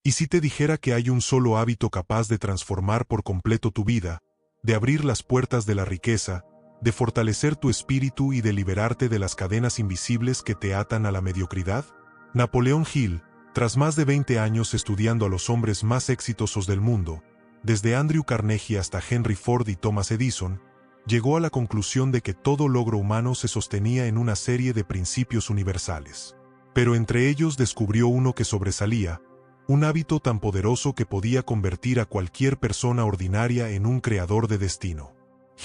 ¿Y si te dijera que hay un solo hábito capaz de transformar por completo tu vida, de abrir las puertas de la riqueza, de fortalecer tu espíritu y de liberarte de las cadenas invisibles que te atan a la mediocridad? Napoleón Hill, tras más de 20 años estudiando a los hombres más exitosos del mundo, desde Andrew Carnegie hasta Henry Ford y Thomas Edison, llegó a la conclusión de que todo logro humano se sostenía en una serie de principios universales. Pero entre ellos descubrió uno que sobresalía, un hábito tan poderoso que podía convertir a cualquier persona ordinaria en un creador de destino.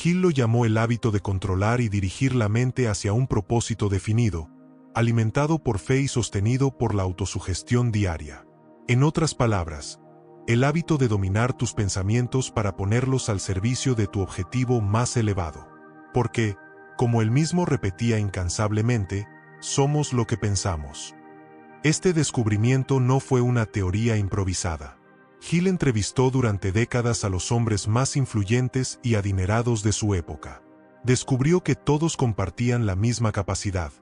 Hill lo llamó el hábito de controlar y dirigir la mente hacia un propósito definido, alimentado por fe y sostenido por la autosugestión diaria. En otras palabras, el hábito de dominar tus pensamientos para ponerlos al servicio de tu objetivo más elevado. Porque, como él mismo repetía incansablemente, somos lo que pensamos. Este descubrimiento no fue una teoría improvisada. Hill entrevistó durante décadas a los hombres más influyentes y adinerados de su época. Descubrió que todos compartían la misma capacidad.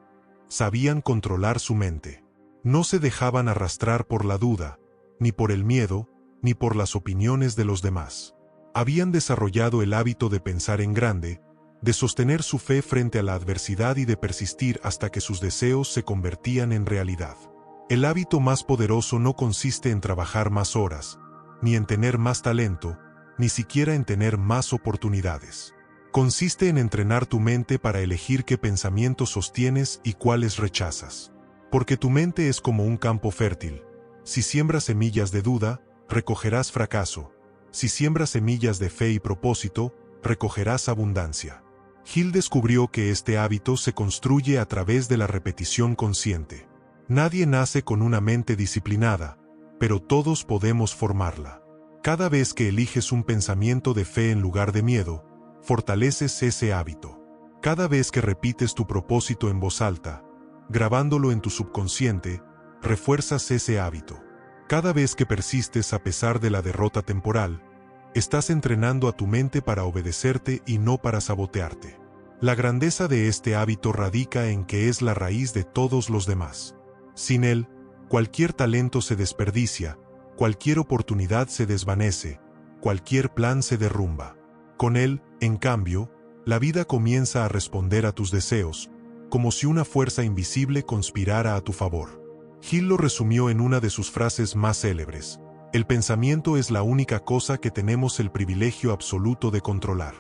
Sabían controlar su mente. No se dejaban arrastrar por la duda, ni por el miedo, ni por las opiniones de los demás. Habían desarrollado el hábito de pensar en grande, de sostener su fe frente a la adversidad y de persistir hasta que sus deseos se convertían en realidad. El hábito más poderoso no consiste en trabajar más horas, ni en tener más talento, ni siquiera en tener más oportunidades. Consiste en entrenar tu mente para elegir qué pensamientos sostienes y cuáles rechazas. Porque tu mente es como un campo fértil. Si siembras semillas de duda, recogerás fracaso. Si siembras semillas de fe y propósito, recogerás abundancia. Hill descubrió que este hábito se construye a través de la repetición consciente. Nadie nace con una mente disciplinada, pero todos podemos formarla. Cada vez que eliges un pensamiento de fe en lugar de miedo, fortaleces ese hábito. Cada vez que repites tu propósito en voz alta, grabándolo en tu subconsciente, refuerzas ese hábito. Cada vez que persistes a pesar de la derrota temporal, estás entrenando a tu mente para obedecerte y no para sabotearte. La grandeza de este hábito radica en que es la raíz de todos los demás. Sin él, cualquier talento se desperdicia, cualquier oportunidad se desvanece, cualquier plan se derrumba. Con él, en cambio, la vida comienza a responder a tus deseos, como si una fuerza invisible conspirara a tu favor. Hill lo resumió en una de sus frases más célebres: el pensamiento es la única cosa que tenemos el privilegio absoluto de controlar.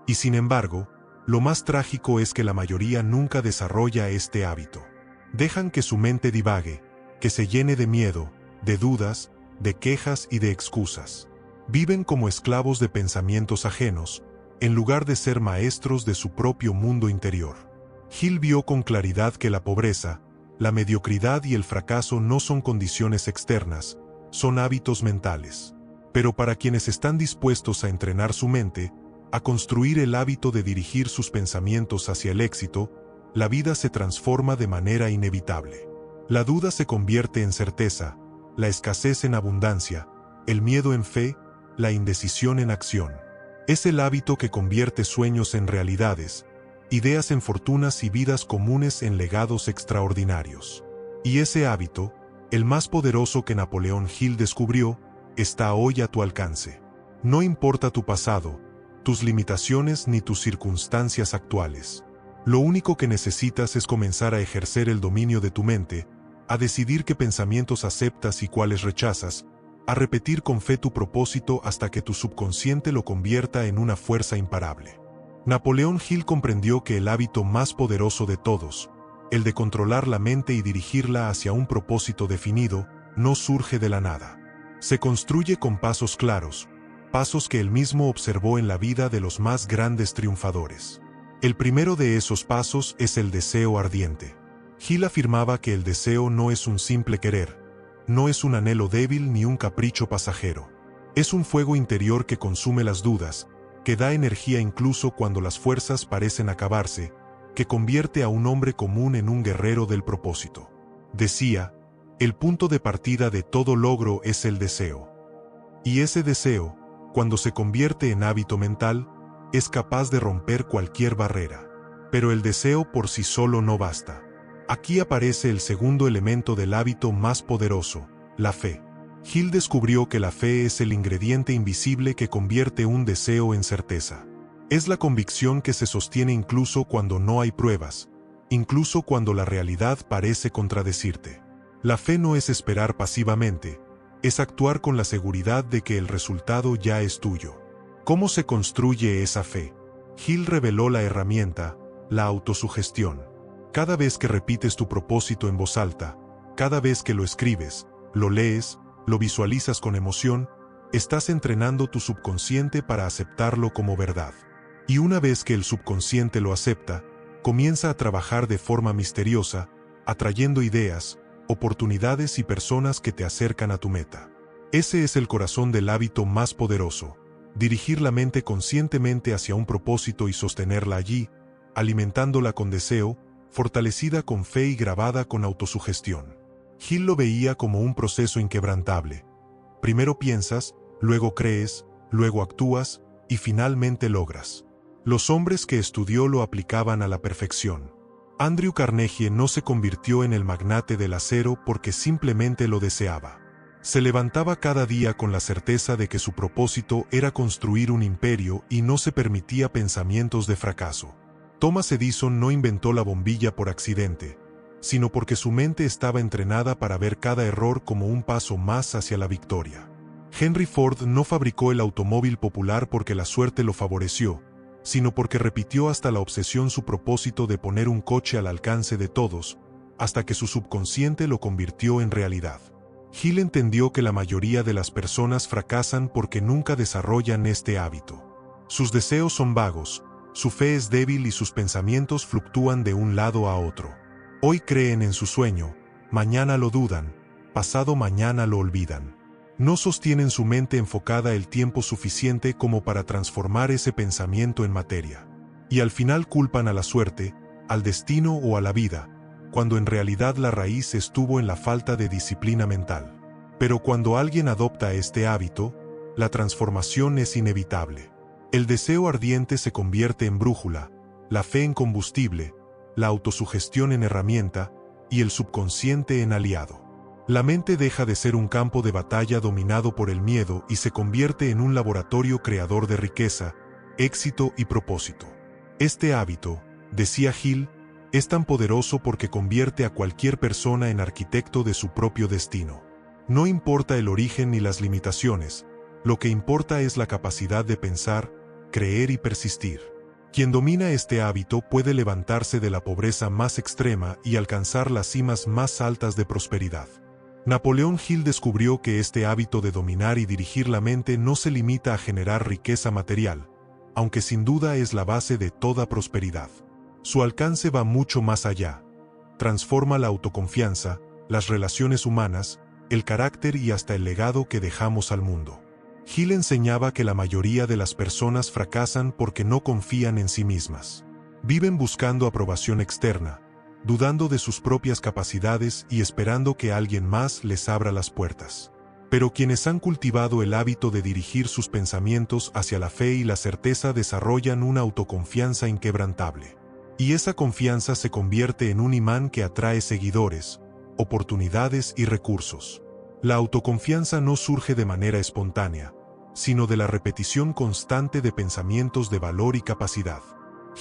Y sin embargo, lo más trágico es que la mayoría nunca desarrolla este hábito. Dejan que su mente divague, que se llene de miedo, de dudas, de quejas y de excusas. Viven como esclavos de pensamientos ajenos, en lugar de ser maestros de su propio mundo interior. Hill vio con claridad que la pobreza, la mediocridad y el fracaso no son condiciones externas, son hábitos mentales. Pero para quienes están dispuestos a entrenar su mente, a construir el hábito de dirigir sus pensamientos hacia el éxito, la vida se transforma de manera inevitable. La duda se convierte en certeza, la escasez en abundancia, el miedo en fe, la indecisión en acción. Es el hábito que convierte sueños en realidades, ideas en fortunas y vidas comunes en legados extraordinarios. Y ese hábito, el más poderoso que Napoleón Hill descubrió, está hoy a tu alcance. No importa tu pasado, tus limitaciones ni tus circunstancias actuales. Lo único que necesitas es comenzar a ejercer el dominio de tu mente, a decidir qué pensamientos aceptas y cuáles rechazas, a repetir con fe tu propósito hasta que tu subconsciente lo convierta en una fuerza imparable. Napoleón Hill comprendió que el hábito más poderoso de todos, el de controlar la mente y dirigirla hacia un propósito definido, no surge de la nada. Se construye con pasos claros, pasos que él mismo observó en la vida de los más grandes triunfadores. El primero de esos pasos es el deseo ardiente. Hill afirmaba que el deseo no es un simple querer, no es un anhelo débil ni un capricho pasajero. Es un fuego interior que consume las dudas, que da energía incluso cuando las fuerzas parecen acabarse, que convierte a un hombre común en un guerrero del propósito. Decía, el punto de partida de todo logro es el deseo. Y ese deseo, cuando se convierte en hábito mental, es capaz de romper cualquier barrera. Pero el deseo por sí solo no basta. Aquí aparece el segundo elemento del hábito más poderoso, la fe. Hill descubrió que la fe es el ingrediente invisible que convierte un deseo en certeza. Es la convicción que se sostiene incluso cuando no hay pruebas, incluso cuando la realidad parece contradecirte. La fe no es esperar pasivamente, es actuar con la seguridad de que el resultado ya es tuyo. ¿Cómo se construye esa fe? Hill reveló la herramienta, la autosugestión. Cada vez que repites tu propósito en voz alta, cada vez que lo escribes, lo lees, lo visualizas con emoción, estás entrenando tu subconsciente para aceptarlo como verdad. Y una vez que el subconsciente lo acepta, comienza a trabajar de forma misteriosa, atrayendo ideas, oportunidades y personas que te acercan a tu meta. Ese es el corazón del hábito más poderoso: dirigir la mente conscientemente hacia un propósito y sostenerla allí, alimentándola con deseo, fortalecida con fe y grabada con autosugestión. Hill lo veía como un proceso inquebrantable. Primero piensas, luego crees, luego actúas y finalmente logras. Los hombres que estudió lo aplicaban a la perfección. Andrew Carnegie no se convirtió en el magnate del acero porque simplemente lo deseaba. Se levantaba cada día con la certeza de que su propósito era construir un imperio y no se permitía pensamientos de fracaso. Thomas Edison no inventó la bombilla por accidente, sino porque su mente estaba entrenada para ver cada error como un paso más hacia la victoria. Henry Ford no fabricó el automóvil popular porque la suerte lo favoreció, sino porque repitió hasta la obsesión su propósito de poner un coche al alcance de todos, hasta que su subconsciente lo convirtió en realidad. Hill entendió que la mayoría de las personas fracasan porque nunca desarrollan este hábito. Sus deseos son vagos, su fe es débil y sus pensamientos fluctúan de un lado a otro. Hoy creen en su sueño, mañana lo dudan, pasado mañana lo olvidan. No sostienen su mente enfocada el tiempo suficiente como para transformar ese pensamiento en materia. Y al final culpan a la suerte, al destino o a la vida, cuando en realidad la raíz estuvo en la falta de disciplina mental. Pero cuando alguien adopta este hábito, la transformación es inevitable. El deseo ardiente se convierte en brújula, la fe en combustible, la autosugestión en herramienta y el subconsciente en aliado. La mente deja de ser un campo de batalla dominado por el miedo y se convierte en un laboratorio creador de riqueza, éxito y propósito. Este hábito, decía Hill, es tan poderoso porque convierte a cualquier persona en arquitecto de su propio destino. No importa el origen ni las limitaciones, lo que importa es la capacidad de pensar, creer y persistir. Quien domina este hábito puede levantarse de la pobreza más extrema y alcanzar las cimas más altas de prosperidad. Napoleón Hill descubrió que este hábito de dominar y dirigir la mente no se limita a generar riqueza material, aunque sin duda es la base de toda prosperidad. Su alcance va mucho más allá. Transforma la autoconfianza, las relaciones humanas, el carácter y hasta el legado que dejamos al mundo. Hill enseñaba que la mayoría de las personas fracasan porque no confían en sí mismas. Viven buscando aprobación externa, dudando de sus propias capacidades y esperando que alguien más les abra las puertas. Pero quienes han cultivado el hábito de dirigir sus pensamientos hacia la fe y la certeza desarrollan una autoconfianza inquebrantable. Y esa confianza se convierte en un imán que atrae seguidores, oportunidades y recursos. La autoconfianza no surge de manera espontánea, sino de la repetición constante de pensamientos de valor y capacidad.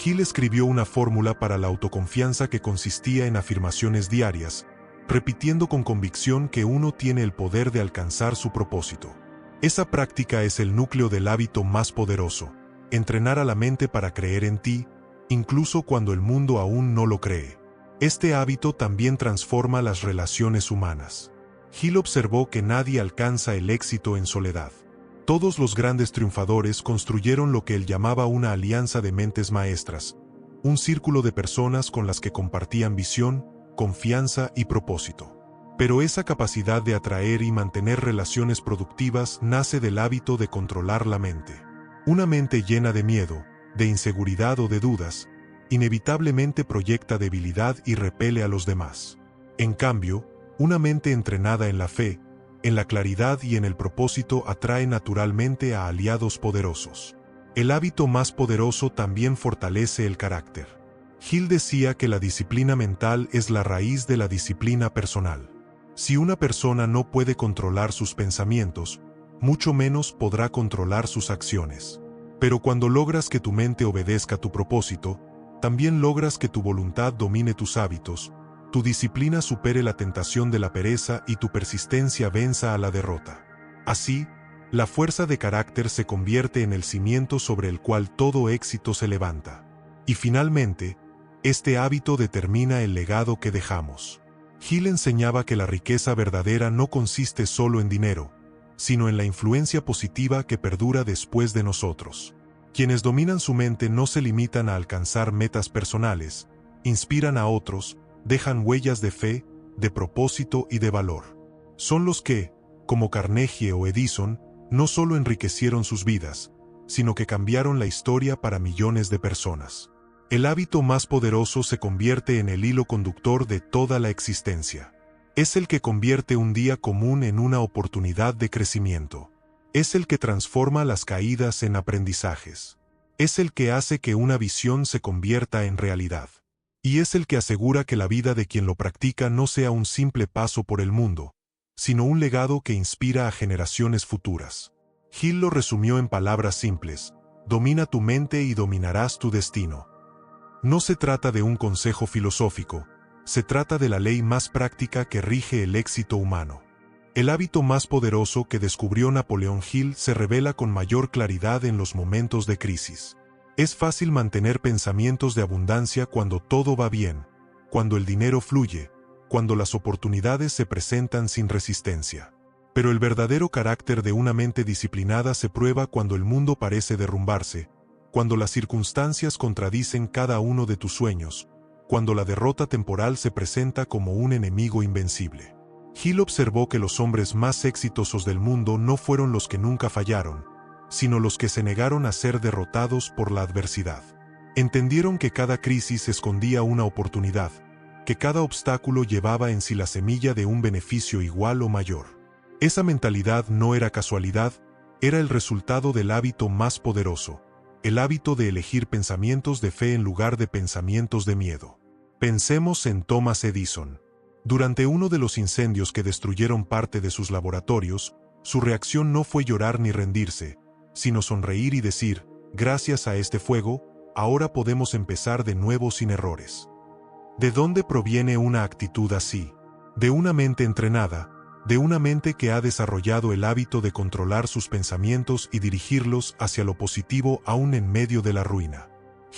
Hill escribió una fórmula para la autoconfianza que consistía en afirmaciones diarias, repitiendo con convicción que uno tiene el poder de alcanzar su propósito. Esa práctica es el núcleo del hábito más poderoso: entrenar a la mente para creer en ti, incluso cuando el mundo aún no lo cree. Este hábito también transforma las relaciones humanas. Hill observó que nadie alcanza el éxito en soledad. Todos los grandes triunfadores construyeron lo que él llamaba una alianza de mentes maestras, un círculo de personas con las que compartían visión, confianza y propósito. Pero esa capacidad de atraer y mantener relaciones productivas nace del hábito de controlar la mente. Una mente llena de miedo, de inseguridad o de dudas, inevitablemente proyecta debilidad y repele a los demás. En cambio, una mente entrenada en la fe, en la claridad y en el propósito atrae naturalmente a aliados poderosos. El hábito más poderoso también fortalece el carácter. Hill decía que la disciplina mental es la raíz de la disciplina personal. Si una persona no puede controlar sus pensamientos, mucho menos podrá controlar sus acciones. Pero cuando logras que tu mente obedezca tu propósito, también logras que tu voluntad domine tus hábitos, tu disciplina supere la tentación de la pereza y tu persistencia venza a la derrota. Así, la fuerza de carácter se convierte en el cimiento sobre el cual todo éxito se levanta. Y finalmente, este hábito determina el legado que dejamos. Hill enseñaba que la riqueza verdadera no consiste solo en dinero, sino en la influencia positiva que perdura después de nosotros. Quienes dominan su mente no se limitan a alcanzar metas personales, inspiran a otros, dejan huellas de fe, de propósito y de valor. Son los que, como Carnegie o Edison, no solo enriquecieron sus vidas, sino que cambiaron la historia para millones de personas. El hábito más poderoso se convierte en el hilo conductor de toda la existencia. Es el que convierte un día común en una oportunidad de crecimiento. Es el que transforma las caídas en aprendizajes. Es el que hace que una visión se convierta en realidad. Y es el que asegura que la vida de quien lo practica no sea un simple paso por el mundo, sino un legado que inspira a generaciones futuras. Hill lo resumió en palabras simples: domina tu mente y dominarás tu destino. No se trata de un consejo filosófico, se trata de la ley más práctica que rige el éxito humano. El hábito más poderoso que descubrió Napoleón Hill se revela con mayor claridad en los momentos de crisis. Es fácil mantener pensamientos de abundancia cuando todo va bien, cuando el dinero fluye, cuando las oportunidades se presentan sin resistencia. Pero el verdadero carácter de una mente disciplinada se prueba cuando el mundo parece derrumbarse, cuando las circunstancias contradicen cada uno de tus sueños, cuando la derrota temporal se presenta como un enemigo invencible. Hill observó que los hombres más exitosos del mundo no fueron los que nunca fallaron, sino los que se negaron a ser derrotados por la adversidad. Entendieron que cada crisis escondía una oportunidad, que cada obstáculo llevaba en sí la semilla de un beneficio igual o mayor. Esa mentalidad no era casualidad, era el resultado del hábito más poderoso, el hábito de elegir pensamientos de fe en lugar de pensamientos de miedo. Pensemos en Thomas Edison. Durante uno de los incendios que destruyeron parte de sus laboratorios, su reacción no fue llorar ni rendirse, sino sonreír y decir: gracias a este fuego, ahora podemos empezar de nuevo sin errores. ¿De dónde proviene una actitud así? De una mente entrenada, de una mente que ha desarrollado el hábito de controlar sus pensamientos y dirigirlos hacia lo positivo aún en medio de la ruina.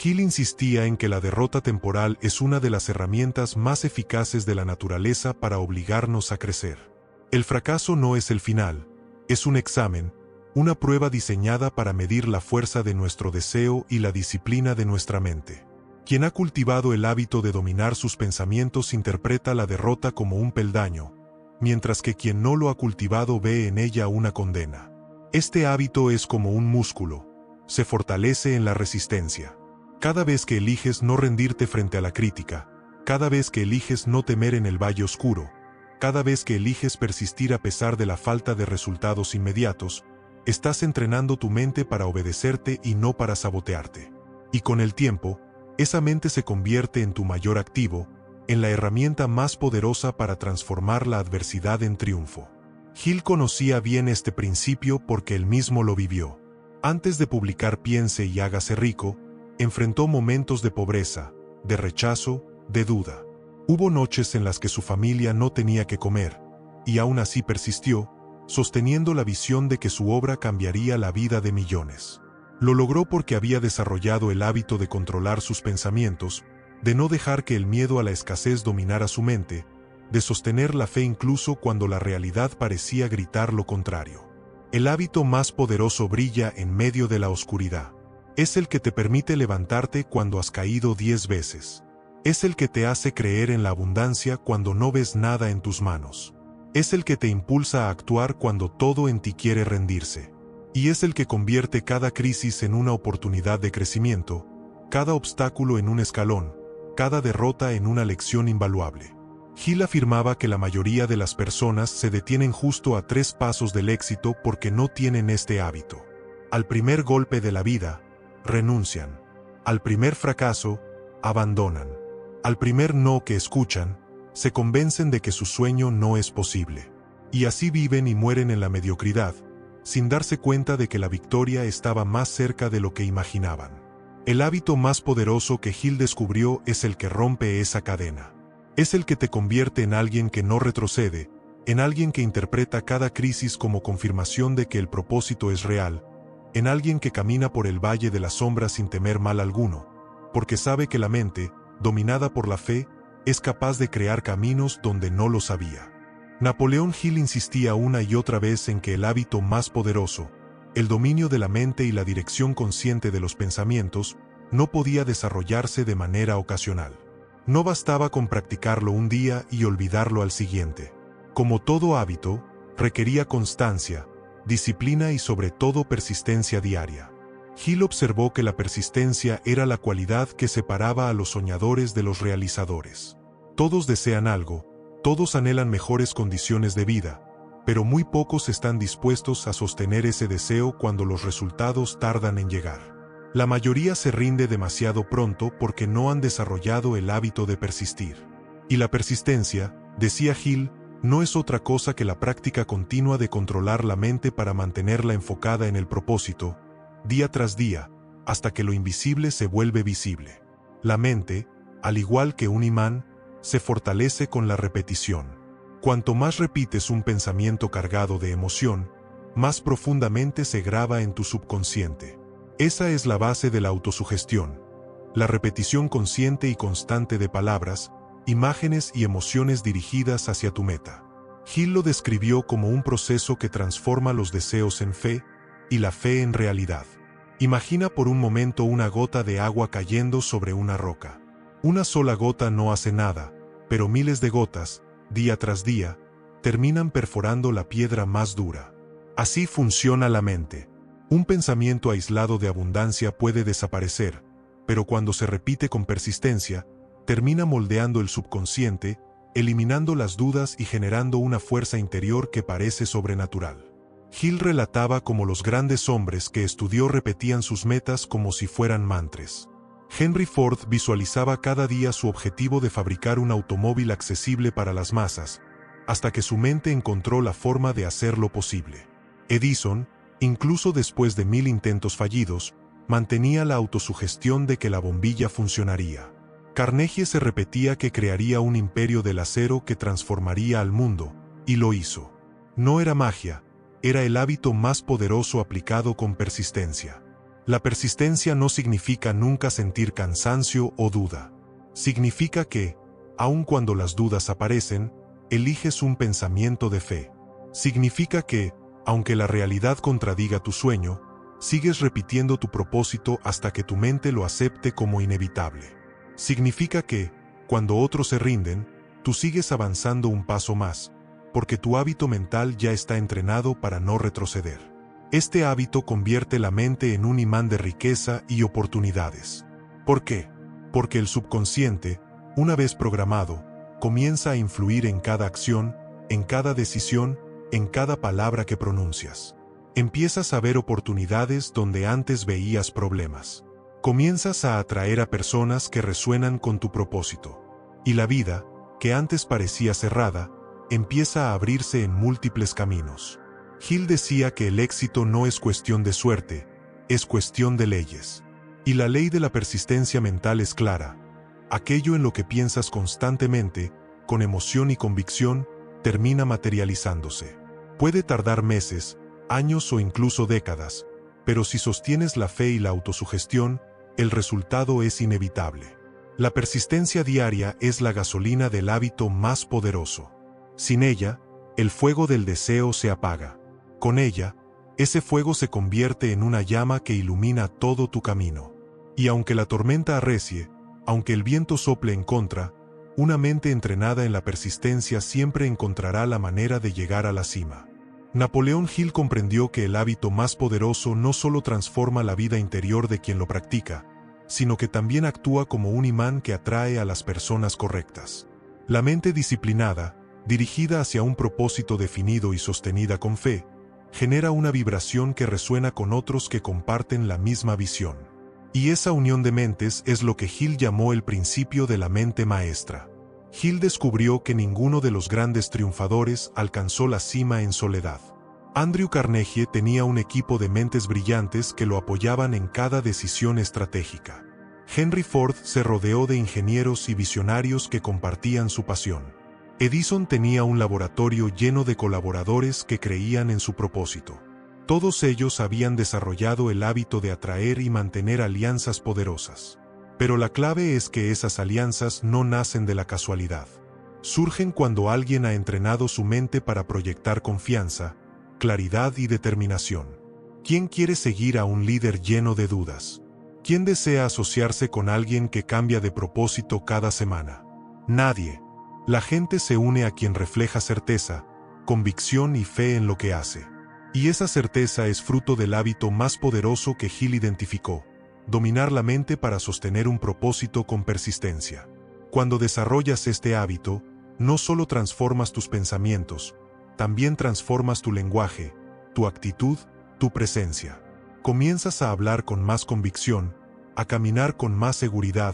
Hill insistía en que la derrota temporal es una de las herramientas más eficaces de la naturaleza para obligarnos a crecer. El fracaso no es el final, es un examen, una prueba diseñada para medir la fuerza de nuestro deseo y la disciplina de nuestra mente. Quien ha cultivado el hábito de dominar sus pensamientos interpreta la derrota como un peldaño, mientras que quien no lo ha cultivado ve en ella una condena. Este hábito es como un músculo, se fortalece en la resistencia. Cada vez que eliges no rendirte frente a la crítica, cada vez que eliges no temer en el valle oscuro, cada vez que eliges persistir a pesar de la falta de resultados inmediatos, estás entrenando tu mente para obedecerte y no para sabotearte. Y con el tiempo, esa mente se convierte en tu mayor activo, en la herramienta más poderosa para transformar la adversidad en triunfo. Hill conocía bien este principio porque él mismo lo vivió. Antes de publicar Piense y hágase rico, enfrentó momentos de pobreza, de rechazo, de duda. Hubo noches en las que su familia no tenía que comer, y aún así persistió, sosteniendo la visión de que su obra cambiaría la vida de millones. Lo logró porque había desarrollado el hábito de controlar sus pensamientos, de no dejar que el miedo a la escasez dominara su mente, de sostener la fe incluso cuando la realidad parecía gritar lo contrario. El hábito más poderoso brilla en medio de la oscuridad. Es el que te permite levantarte cuando has caído 10 veces. Es el que te hace creer en la abundancia cuando no ves nada en tus manos. Es el que te impulsa a actuar cuando todo en ti quiere rendirse. Y es el que convierte cada crisis en una oportunidad de crecimiento, cada obstáculo en un escalón, cada derrota en una lección invaluable. Hill afirmaba que la mayoría de las personas se detienen justo a 3 pasos del éxito porque no tienen este hábito. Al primer golpe de la vida, renuncian. Al primer fracaso, abandonan. Al primer no que escuchan, se convencen de que su sueño no es posible. Y así viven y mueren en la mediocridad, sin darse cuenta de que la victoria estaba más cerca de lo que imaginaban. El hábito más poderoso que Hill descubrió es el que rompe esa cadena. Es el que te convierte en alguien que no retrocede, en alguien que interpreta cada crisis como confirmación de que el propósito es real, en alguien que camina por el valle de la sombra sin temer mal alguno, porque sabe que la mente, dominada por la fe, es capaz de crear caminos donde no los había. Napoleón Hill insistía una y otra vez en que el hábito más poderoso, el dominio de la mente y la dirección consciente de los pensamientos, no podía desarrollarse de manera ocasional. No bastaba con practicarlo un día y olvidarlo al siguiente. Como todo hábito, requería constancia, disciplina y sobre todo persistencia diaria. Hill observó que la persistencia era la cualidad que separaba a los soñadores de los realizadores. Todos desean algo, todos anhelan mejores condiciones de vida, pero muy pocos están dispuestos a sostener ese deseo cuando los resultados tardan en llegar. La mayoría se rinde demasiado pronto porque no han desarrollado el hábito de persistir. Y la persistencia, decía Hill, no es otra cosa que la práctica continua de controlar la mente para mantenerla enfocada en el propósito, día tras día, hasta que lo invisible se vuelve visible. La mente, al igual que un imán, se fortalece con la repetición. Cuanto más repites un pensamiento cargado de emoción, más profundamente se graba en tu subconsciente. Esa es la base de la autosugestión, la repetición consciente y constante de palabras, imágenes y emociones dirigidas hacia tu meta. Hill lo describió como un proceso que transforma los deseos en fe y la fe en realidad. Imagina por un momento una gota de agua cayendo sobre una roca. Una sola gota no hace nada, pero miles de gotas, día tras día, terminan perforando la piedra más dura. Así funciona la mente. Un pensamiento aislado de abundancia puede desaparecer, pero cuando se repite con persistencia, termina moldeando el subconsciente, eliminando las dudas y generando una fuerza interior que parece sobrenatural. Hill relataba cómo los grandes hombres que estudió repetían sus metas como si fueran mantras. Henry Ford visualizaba cada día su objetivo de fabricar un automóvil accesible para las masas, hasta que su mente encontró la forma de hacerlo posible. Edison, incluso después de 1000 intentos fallidos, mantenía la autosugestión de que la bombilla funcionaría. Carnegie se repetía que crearía un imperio del acero que transformaría al mundo, y lo hizo. No era magia, era el hábito más poderoso aplicado con persistencia. La persistencia no significa nunca sentir cansancio o duda. Significa que, aun cuando las dudas aparecen, eliges un pensamiento de fe. Significa que, aunque la realidad contradiga tu sueño, sigues repitiendo tu propósito hasta que tu mente lo acepte como inevitable. Significa que, cuando otros se rinden, tú sigues avanzando un paso más, porque tu hábito mental ya está entrenado para no retroceder. Este hábito convierte la mente en un imán de riqueza y oportunidades. ¿Por qué? Porque el subconsciente, una vez programado, comienza a influir en cada acción, en cada decisión, en cada palabra que pronuncias. Empiezas a ver oportunidades donde antes veías problemas. Comienzas a atraer a personas que resuenan con tu propósito. Y la vida, que antes parecía cerrada, empieza a abrirse en múltiples caminos. Hill decía que el éxito no es cuestión de suerte, es cuestión de leyes. Y la ley de la persistencia mental es clara. Aquello en lo que piensas constantemente, con emoción y convicción, termina materializándose. Puede tardar meses, años o incluso décadas, pero si sostienes la fe y la autosugestión, el resultado es inevitable. La persistencia diaria es la gasolina del hábito más poderoso. Sin ella, el fuego del deseo se apaga. Con ella, ese fuego se convierte en una llama que ilumina todo tu camino. Y aunque la tormenta arrecie, aunque el viento sople en contra, una mente entrenada en la persistencia siempre encontrará la manera de llegar a la cima. Napoleón Hill comprendió que el hábito más poderoso no solo transforma la vida interior de quien lo practica, sino que también actúa como un imán que atrae a las personas correctas. La mente disciplinada, dirigida hacia un propósito definido y sostenida con fe, genera una vibración que resuena con otros que comparten la misma visión. Y esa unión de mentes es lo que Hill llamó el principio de la mente maestra. Hill descubrió que ninguno de los grandes triunfadores alcanzó la cima en soledad. Andrew Carnegie tenía un equipo de mentes brillantes que lo apoyaban en cada decisión estratégica. Henry Ford se rodeó de ingenieros y visionarios que compartían su pasión. Edison tenía un laboratorio lleno de colaboradores que creían en su propósito. Todos ellos habían desarrollado el hábito de atraer y mantener alianzas poderosas. Pero la clave es que esas alianzas no nacen de la casualidad. Surgen cuando alguien ha entrenado su mente para proyectar confianza, claridad y determinación. ¿Quién quiere seguir a un líder lleno de dudas? ¿Quién desea asociarse con alguien que cambia de propósito cada semana? Nadie. La gente se une a quien refleja certeza, convicción y fe en lo que hace. Y esa certeza es fruto del hábito más poderoso que Hill identificó: dominar la mente para sostener un propósito con persistencia. Cuando desarrollas este hábito, no solo transformas tus pensamientos, también transformas tu lenguaje, tu actitud, tu presencia. Comienzas a hablar con más convicción, a caminar con más seguridad,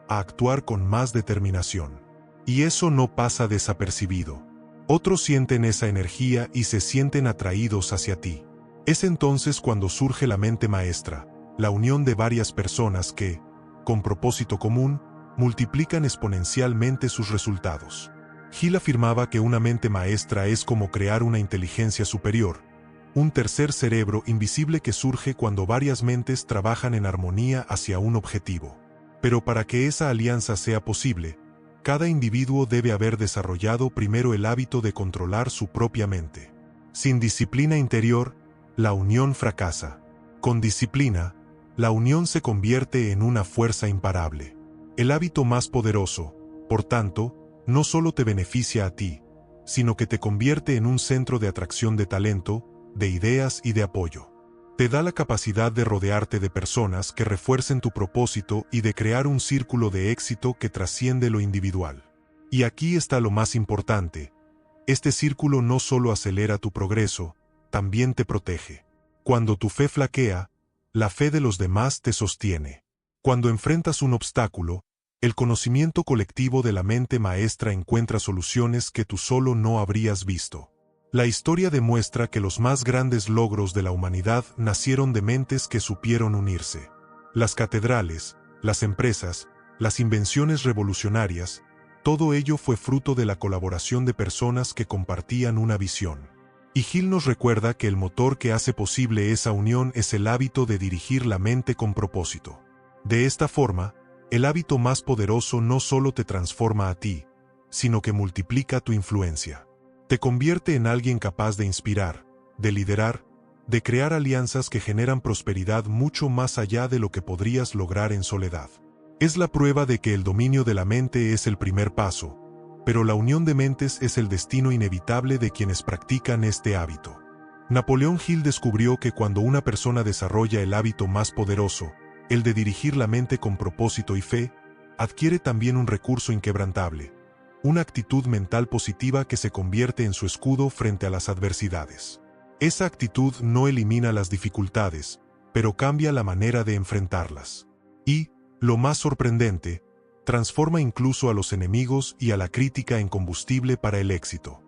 a actuar con más determinación. Y eso no pasa desapercibido. Otros sienten esa energía y se sienten atraídos hacia ti. Es entonces cuando surge la mente maestra, la unión de varias personas que, con propósito común, multiplican exponencialmente sus resultados. Hill afirmaba que una mente maestra es como crear una inteligencia superior, un tercer cerebro invisible que surge cuando varias mentes trabajan en armonía hacia un objetivo. Pero para que esa alianza sea posible, cada individuo debe haber desarrollado primero el hábito de controlar su propia mente. Sin disciplina interior, la unión fracasa. Con disciplina, la unión se convierte en una fuerza imparable. El hábito más poderoso, por tanto, no solo te beneficia a ti, sino que te convierte en un centro de atracción de talento, de ideas y de apoyo. Te da la capacidad de rodearte de personas que refuercen tu propósito y de crear un círculo de éxito que trasciende lo individual. Y aquí está lo más importante: este círculo no solo acelera tu progreso, también te protege. Cuando tu fe flaquea, la fe de los demás te sostiene. Cuando enfrentas un obstáculo, el conocimiento colectivo de la mente maestra encuentra soluciones que tú solo no habrías visto. La historia demuestra que los más grandes logros de la humanidad nacieron de mentes que supieron unirse. Las catedrales, las empresas, las invenciones revolucionarias, todo ello fue fruto de la colaboración de personas que compartían una visión. Y Hill nos recuerda que el motor que hace posible esa unión es el hábito de dirigir la mente con propósito. De esta forma, el hábito más poderoso no solo te transforma a ti, sino que multiplica tu influencia. Te convierte en alguien capaz de inspirar, de liderar, de crear alianzas que generan prosperidad mucho más allá de lo que podrías lograr en soledad. Es la prueba de que el dominio de la mente es el primer paso, pero la unión de mentes es el destino inevitable de quienes practican este hábito. Napoleón Hill descubrió que cuando una persona desarrolla el hábito más poderoso, el de dirigir la mente con propósito y fe, adquiere también un recurso inquebrantable, una actitud mental positiva que se convierte en su escudo frente a las adversidades. Esa actitud no elimina las dificultades, pero cambia la manera de enfrentarlas. Y, lo más sorprendente, transforma incluso a los enemigos y a la crítica en combustible para el éxito.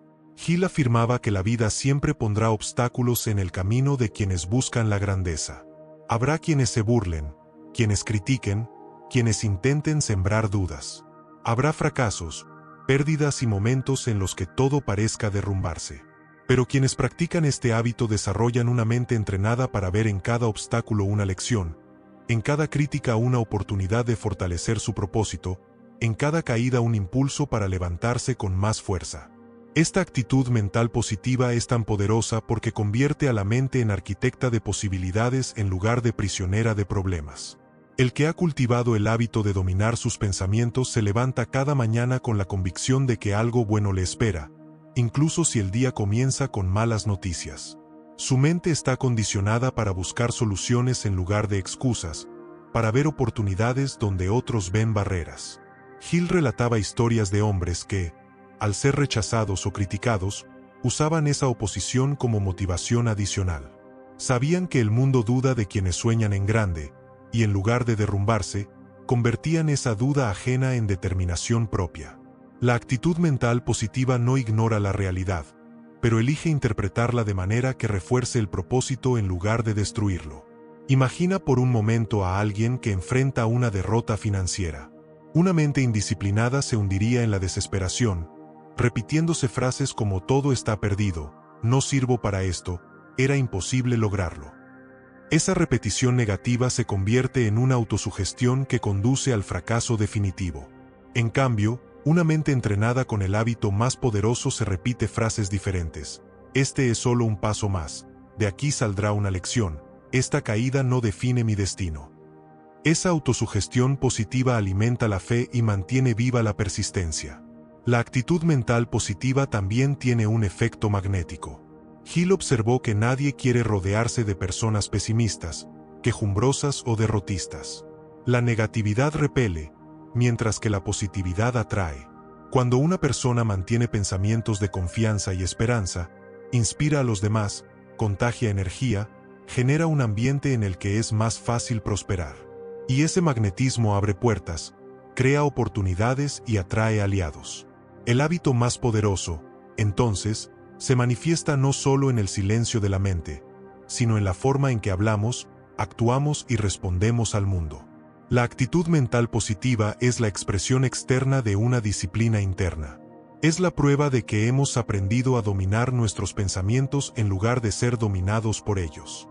Hill afirmaba que la vida siempre pondrá obstáculos en el camino de quienes buscan la grandeza. Habrá quienes se burlen, quienes critiquen, quienes intenten sembrar dudas. Habrá fracasos, pérdidas y momentos en los que todo parezca derrumbarse. Pero quienes practican este hábito desarrollan una mente entrenada para ver en cada obstáculo una lección, en cada crítica una oportunidad de fortalecer su propósito, en cada caída un impulso para levantarse con más fuerza. Esta actitud mental positiva es tan poderosa porque convierte a la mente en arquitecta de posibilidades en lugar de prisionera de problemas. El que ha cultivado el hábito de dominar sus pensamientos se levanta cada mañana con la convicción de que algo bueno le espera, incluso si el día comienza con malas noticias. Su mente está condicionada para buscar soluciones en lugar de excusas, para ver oportunidades donde otros ven barreras. Hill relataba historias de hombres que, al ser rechazados o criticados, usaban esa oposición como motivación adicional. Sabían que el mundo duda de quienes sueñan en grande, y en lugar de derrumbarse, convertían esa duda ajena en determinación propia. La actitud mental positiva no ignora la realidad, pero elige interpretarla de manera que refuerce el propósito en lugar de destruirlo. Imagina por un momento a alguien que enfrenta una derrota financiera. Una mente indisciplinada se hundiría en la desesperación, repitiéndose frases como todo está perdido, no sirvo para esto, era imposible lograrlo. Esa repetición negativa se convierte en una autosugestión que conduce al fracaso definitivo. En cambio, una mente entrenada con el hábito más poderoso se repite frases diferentes. Este es solo un paso más, de aquí saldrá una lección, esta caída no define mi destino. Esa autosugestión positiva alimenta la fe y mantiene viva la persistencia. La actitud mental positiva también tiene un efecto magnético. Hill observó que nadie quiere rodearse de personas pesimistas, quejumbrosas o derrotistas. La negatividad repele, mientras que la positividad atrae. Cuando una persona mantiene pensamientos de confianza y esperanza, inspira a los demás, contagia energía, genera un ambiente en el que es más fácil prosperar. Y ese magnetismo abre puertas, crea oportunidades y atrae aliados. El hábito más poderoso, entonces, se manifiesta no solo en el silencio de la mente, sino en la forma en que hablamos, actuamos y respondemos al mundo. La actitud mental positiva es la expresión externa de una disciplina interna. Es la prueba de que hemos aprendido a dominar nuestros pensamientos en lugar de ser dominados por ellos.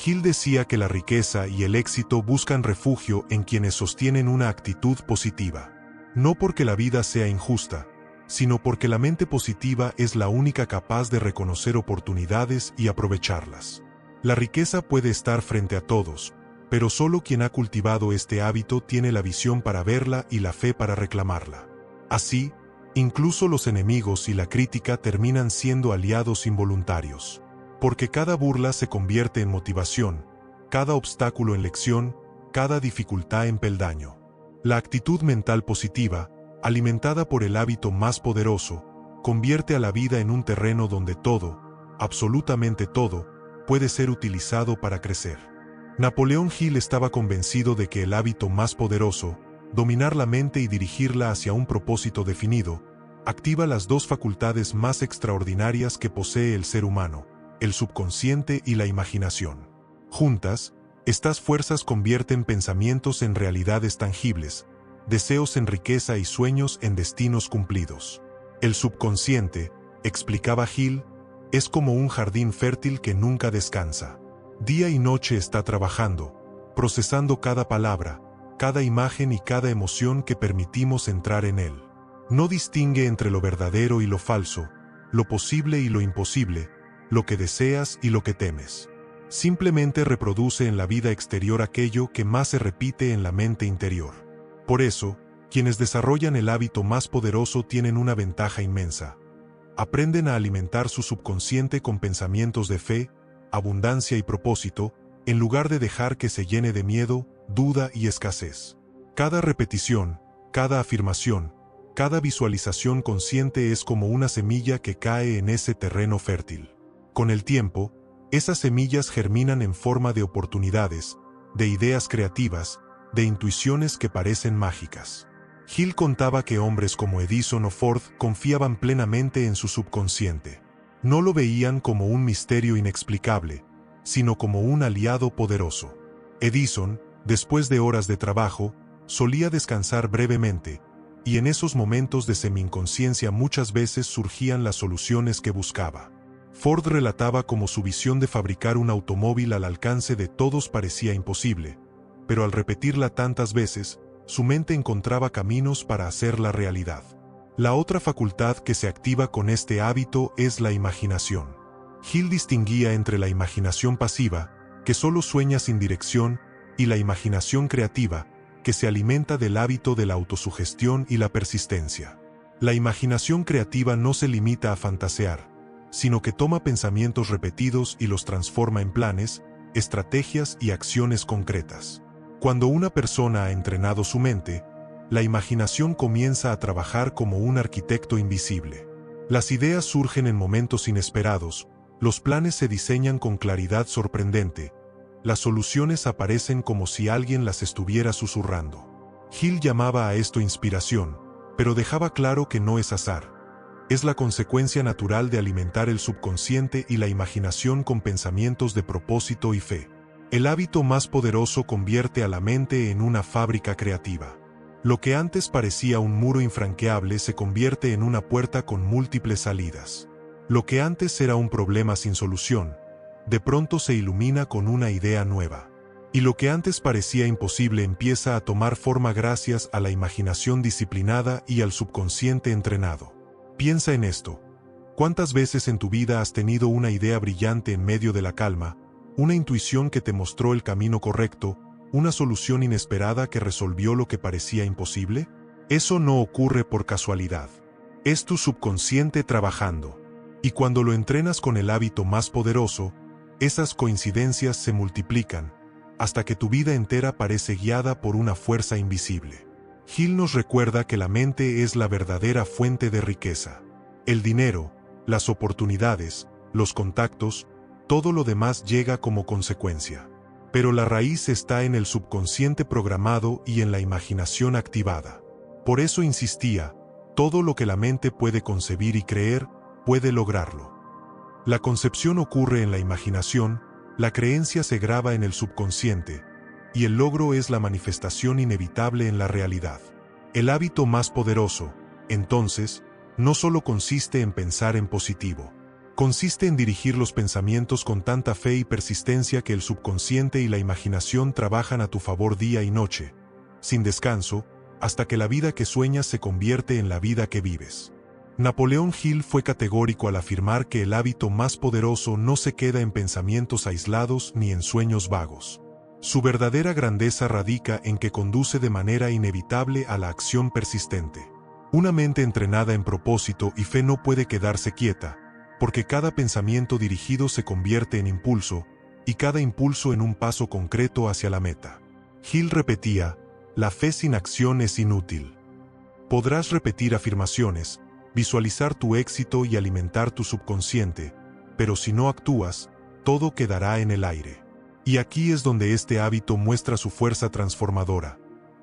Hill decía que la riqueza y el éxito buscan refugio en quienes sostienen una actitud positiva. No porque la vida sea injusta, sino porque la mente positiva es la única capaz de reconocer oportunidades y aprovecharlas. La riqueza puede estar frente a todos, pero solo quien ha cultivado este hábito tiene la visión para verla y la fe para reclamarla. Así, incluso los enemigos y la crítica terminan siendo aliados involuntarios. Porque cada burla se convierte en motivación, cada obstáculo en lección, cada dificultad en peldaño. La actitud mental positiva, alimentada por el hábito más poderoso, convierte a la vida en un terreno donde todo, absolutamente todo, puede ser utilizado para crecer. Napoleón Hill estaba convencido de que el hábito más poderoso, dominar la mente y dirigirla hacia un propósito definido, activa las dos facultades más extraordinarias que posee el ser humano, el subconsciente y la imaginación. Juntas, estas fuerzas convierten pensamientos en realidades tangibles, deseos en riqueza y sueños en destinos cumplidos. El subconsciente, explicaba Hill, es como un jardín fértil que nunca descansa. Día y noche está trabajando, procesando cada palabra, cada imagen y cada emoción que permitimos entrar en él. No distingue entre lo verdadero y lo falso, lo posible y lo imposible, lo que deseas y lo que temes. Simplemente reproduce en la vida exterior aquello que más se repite en la mente interior. Por eso, quienes desarrollan el hábito más poderoso tienen una ventaja inmensa. Aprenden a alimentar su subconsciente con pensamientos de fe, abundancia y propósito, en lugar de dejar que se llene de miedo, duda y escasez. Cada repetición, cada afirmación, cada visualización consciente es como una semilla que cae en ese terreno fértil. Con el tiempo, esas semillas germinan en forma de oportunidades, de ideas creativas, de intuiciones que parecen mágicas. Hill contaba que hombres como Edison o Ford confiaban plenamente en su subconsciente. No lo veían como un misterio inexplicable, sino como un aliado poderoso. Edison, después de horas de trabajo, solía descansar brevemente, y en esos momentos de semi-inconsciencia muchas veces surgían las soluciones que buscaba. Ford relataba cómo su visión de fabricar un automóvil al alcance de todos parecía imposible, pero al repetirla tantas veces, su mente encontraba caminos para hacerla realidad. La otra facultad que se activa con este hábito es la imaginación. Hill distinguía entre la imaginación pasiva, que solo sueña sin dirección, y la imaginación creativa, que se alimenta del hábito de la autosugestión y la persistencia. La imaginación creativa no se limita a fantasear, sino que toma pensamientos repetidos y los transforma en planes, estrategias y acciones concretas. Cuando una persona ha entrenado su mente, la imaginación comienza a trabajar como un arquitecto invisible. Las ideas surgen en momentos inesperados, los planes se diseñan con claridad sorprendente, las soluciones aparecen como si alguien las estuviera susurrando. Hill llamaba a esto inspiración, pero dejaba claro que no es azar. Es la consecuencia natural de alimentar el subconsciente y la imaginación con pensamientos de propósito y fe. El hábito más poderoso convierte a la mente en una fábrica creativa. Lo que antes parecía un muro infranqueable se convierte en una puerta con múltiples salidas. Lo que antes era un problema sin solución, de pronto se ilumina con una idea nueva. Y lo que antes parecía imposible empieza a tomar forma gracias a la imaginación disciplinada y al subconsciente entrenado. Piensa en esto. ¿Cuántas veces en tu vida has tenido una idea brillante en medio de la calma, una intuición que te mostró el camino correcto, una solución inesperada que resolvió lo que parecía imposible? Eso no ocurre por casualidad. Es tu subconsciente trabajando. Y cuando lo entrenas con el hábito más poderoso, esas coincidencias se multiplican, hasta que tu vida entera parece guiada por una fuerza invisible. Hill nos recuerda que la mente es la verdadera fuente de riqueza. El dinero, las oportunidades, los contactos, todo lo demás llega como consecuencia. Pero la raíz está en el subconsciente programado y en la imaginación activada. Por eso insistía, todo lo que la mente puede concebir y creer, puede lograrlo. La concepción ocurre en la imaginación, la creencia se graba en el subconsciente, y el logro es la manifestación inevitable en la realidad. El hábito más poderoso, entonces, no solo consiste en pensar en positivo. Consiste en dirigir los pensamientos con tanta fe y persistencia que el subconsciente y la imaginación trabajan a tu favor día y noche, sin descanso, hasta que la vida que sueñas se convierte en la vida que vives. Napoleón Hill fue categórico al afirmar que el hábito más poderoso no se queda en pensamientos aislados ni en sueños vagos. Su verdadera grandeza radica en que conduce de manera inevitable a la acción persistente. Una mente entrenada en propósito y fe no puede quedarse quieta, porque cada pensamiento dirigido se convierte en impulso, y cada impulso en un paso concreto hacia la meta. Hill repetía, la fe sin acción es inútil. Podrás repetir afirmaciones, visualizar tu éxito y alimentar tu subconsciente, pero si no actúas, todo quedará en el aire. Y aquí es donde este hábito muestra su fuerza transformadora.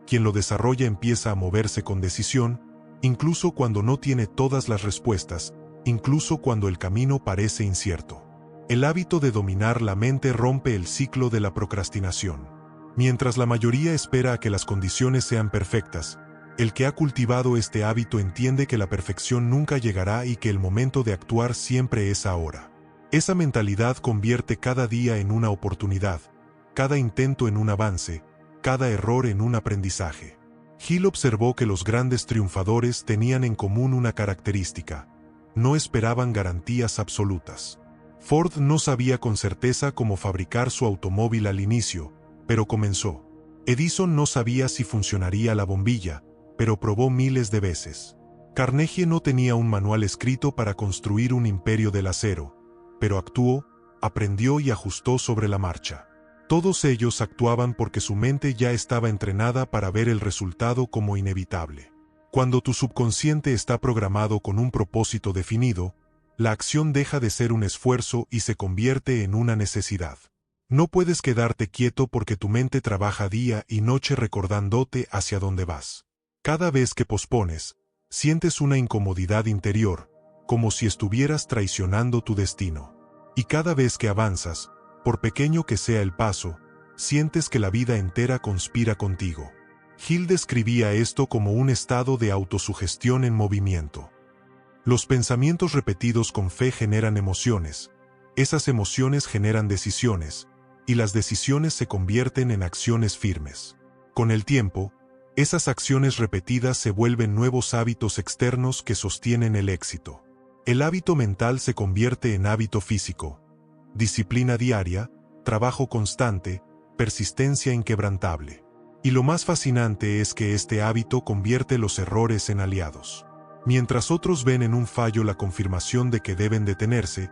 Quien lo desarrolla empieza a moverse con decisión, incluso cuando no tiene todas las respuestas, incluso cuando el camino parece incierto. El hábito de dominar la mente rompe el ciclo de la procrastinación. Mientras la mayoría espera a que las condiciones sean perfectas, el que ha cultivado este hábito entiende que la perfección nunca llegará y que el momento de actuar siempre es ahora. Esa mentalidad convierte cada día en una oportunidad, cada intento en un avance, cada error en un aprendizaje. Hill observó que los grandes triunfadores tenían en común una característica: no esperaban garantías absolutas. Ford no sabía con certeza cómo fabricar su automóvil al inicio, pero comenzó. Edison no sabía si funcionaría la bombilla, pero probó miles de veces. Carnegie no tenía un manual escrito para construir un imperio del acero, pero actuó, aprendió y ajustó sobre la marcha. Todos ellos actuaban porque su mente ya estaba entrenada para ver el resultado como inevitable. Cuando tu subconsciente está programado con un propósito definido, la acción deja de ser un esfuerzo y se convierte en una necesidad. No puedes quedarte quieto porque tu mente trabaja día y noche recordándote hacia dónde vas. Cada vez que pospones, sientes una incomodidad interior, como si estuvieras traicionando tu destino. Y cada vez que avanzas, por pequeño que sea el paso, sientes que la vida entera conspira contigo. Hill describía esto como un estado de autosugestión en movimiento. Los pensamientos repetidos con fe generan emociones, esas emociones generan decisiones, y las decisiones se convierten en acciones firmes. Con el tiempo, esas acciones repetidas se vuelven nuevos hábitos externos que sostienen el éxito. El hábito mental se convierte en hábito físico. Disciplina diaria, trabajo constante, persistencia inquebrantable. Y lo más fascinante es que este hábito convierte los errores en aliados. Mientras otros ven en un fallo la confirmación de que deben detenerse,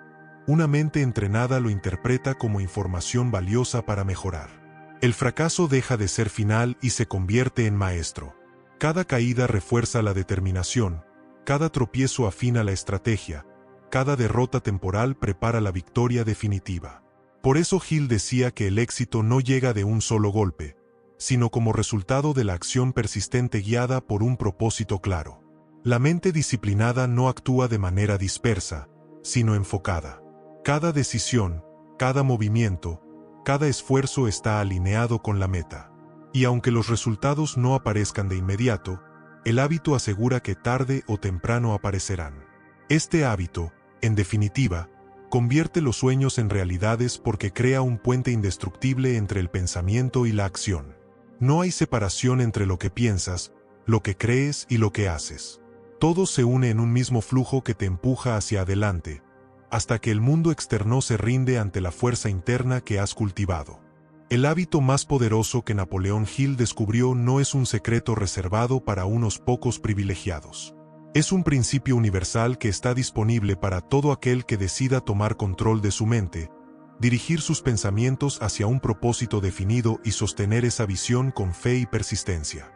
una mente entrenada lo interpreta como información valiosa para mejorar. El fracaso deja de ser final y se convierte en maestro. Cada caída refuerza la determinación, cada tropiezo afina la estrategia, cada derrota temporal prepara la victoria definitiva. Por eso Hill decía que el éxito no llega de un solo golpe, sino como resultado de la acción persistente guiada por un propósito claro. La mente disciplinada no actúa de manera dispersa, sino enfocada. Cada decisión, cada movimiento, cada esfuerzo está alineado con la meta. Y aunque los resultados no aparezcan de inmediato, el hábito asegura que tarde o temprano aparecerán. Este hábito, en definitiva, convierte los sueños en realidades porque crea un puente indestructible entre el pensamiento y la acción. No hay separación entre lo que piensas, lo que crees y lo que haces. Todo se une en un mismo flujo que te empuja hacia adelante, hasta que el mundo externo se rinde ante la fuerza interna que has cultivado. El hábito más poderoso que Napoleón Hill descubrió no es un secreto reservado para unos pocos privilegiados. Es un principio universal que está disponible para todo aquel que decida tomar control de su mente, dirigir sus pensamientos hacia un propósito definido y sostener esa visión con fe y persistencia.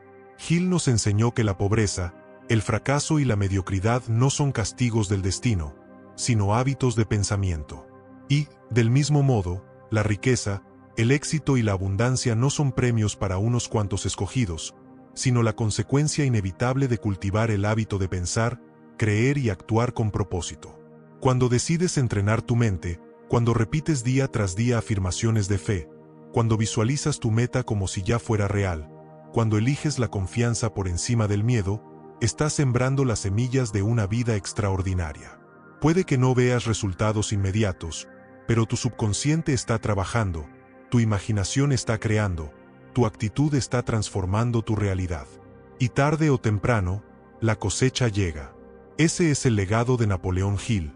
Hill nos enseñó que la pobreza, el fracaso y la mediocridad no son castigos del destino, sino hábitos de pensamiento. Y, del mismo modo, la riqueza, el éxito y la abundancia no son premios para unos cuantos escogidos, sino la consecuencia inevitable de cultivar el hábito de pensar, creer y actuar con propósito. Cuando decides entrenar tu mente, cuando repites día tras día afirmaciones de fe, cuando visualizas tu meta como si ya fuera real, cuando eliges la confianza por encima del miedo, estás sembrando las semillas de una vida extraordinaria. Puede que no veas resultados inmediatos, pero tu subconsciente está trabajando, tu imaginación está creando, tu actitud está transformando tu realidad. Y tarde o temprano, la cosecha llega. Ese es el legado de Napoleón Hill.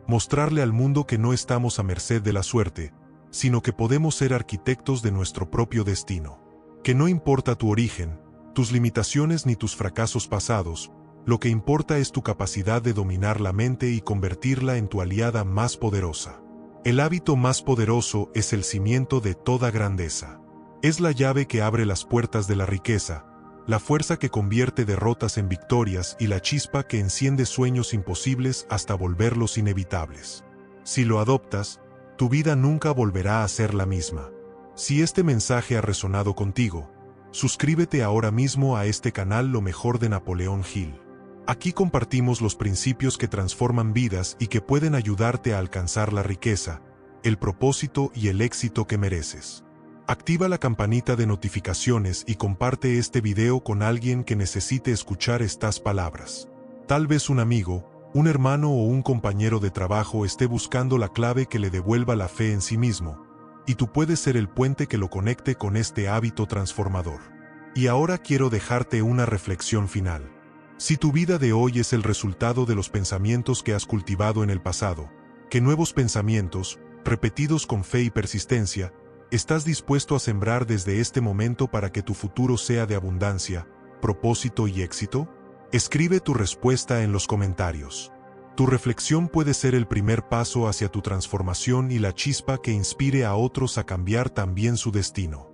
Mostrarle al mundo que no estamos a merced de la suerte, sino que podemos ser arquitectos de nuestro propio destino. Que no importa tu origen, tus limitaciones ni tus fracasos pasados, lo que importa es tu capacidad de dominar la mente y convertirla en tu aliada más poderosa. El hábito más poderoso es el cimiento de toda grandeza. Es la llave que abre las puertas de la riqueza, la fuerza que convierte derrotas en victorias y la chispa que enciende sueños imposibles hasta volverlos inevitables. Si lo adoptas, tu vida nunca volverá a ser la misma. Si este mensaje ha resonado contigo, suscríbete ahora mismo a este canal Lo Mejor de Napoleón Hill. Aquí compartimos los principios que transforman vidas y que pueden ayudarte a alcanzar la riqueza, el propósito y el éxito que mereces. Activa la campanita de notificaciones y comparte este video con alguien que necesite escuchar estas palabras. Tal vez un amigo, un hermano o un compañero de trabajo esté buscando la clave que le devuelva la fe en sí mismo, y tú puedes ser el puente que lo conecte con este hábito transformador. Y ahora quiero dejarte una reflexión final. Si tu vida de hoy es el resultado de los pensamientos que has cultivado en el pasado, ¿qué nuevos pensamientos, repetidos con fe y persistencia, estás dispuesto a sembrar desde este momento para que tu futuro sea de abundancia, propósito y éxito? Escribe tu respuesta en los comentarios. Tu reflexión puede ser el primer paso hacia tu transformación y la chispa que inspire a otros a cambiar también su destino.